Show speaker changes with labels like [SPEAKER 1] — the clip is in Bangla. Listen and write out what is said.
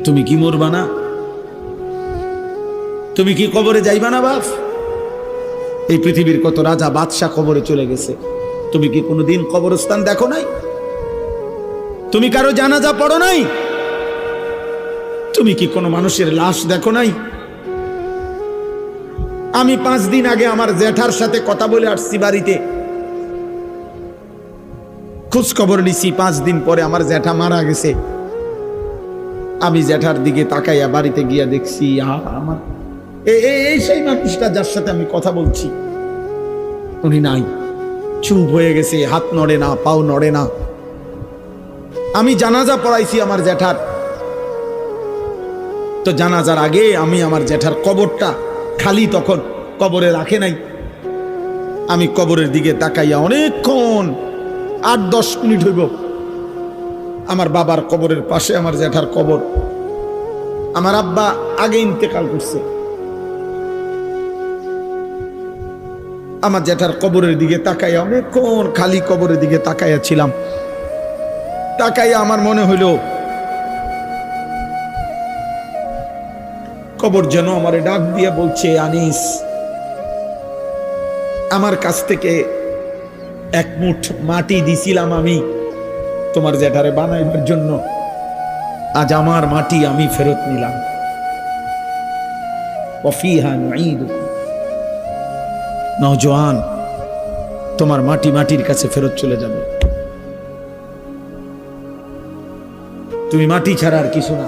[SPEAKER 1] তুমি কি মরবা না? তুমি কি কবরে যাইবা না বাপ? এই পৃথিবীর কত রাজা বাদশাহ কবরে চলে গেছে, তুমি কি কোনোদিন কবরস্থান দেখো নাই? তুমি কারো জানাজা পড়ো নাই? তুমি কি কোনো মানুষের লাশ দেখো নাই? আমি 5 দিন আগে আমার জ্যাঠার সাথে কথা বলে আসছি, বাড়িতে খোঁজ খবর নিছি। 5 দিন পরে আমার জ্যাঠা মারা গেছে। আমি জ্যাঠার দিকে তাকাইয়া বাড়িতে গিয়া দেখছি আমার এই সেই মানুষটা যার সাথে আমি কথা বলছি, উনি নাই, চুপ হয়ে গেছে, হাত নড়ে না, পাও নড়ে না। আমি জানাজা পড়াইছি আমার জ্যাঠার, তো জানাজার আগে আমি আমার জ্যাঠার কবরটা খালি, তখন কবরে রাখে নাই। আমি কবরের দিকে তাকাইয়া অনেকক্ষণ 8-10 মিনিট হইব, আমার বাবার কবরের পাশে আমার জ্যাঠার কবর। আমার আব্বা আগে ইন্তেকাল করছে। আমার জ্যাঠার কবরের দিকে তাকাইয়া অনেকক্ষণ খালি কবরের দিকে তাকাইয়া ছিলাম। তাকাইয়া আমার মনে হইল কবর যেন আমারে ডাক দিয়ে বলছে, আনিস, আমার কাছ থেকে 1 মুঠ মাটি দিছিলাম আমি তোমার জ্যাঠারে বানাইবার জন্য, আজ আমার মাটি আমি ফেরত নিলাম। ওয়াফিহা নুঈদুকুম, নওজোয়ান, তোমার মাটি মাটির কাছে ফেরত চলে যাবে, তুমি মাটি ছাড়া আর কিছু না।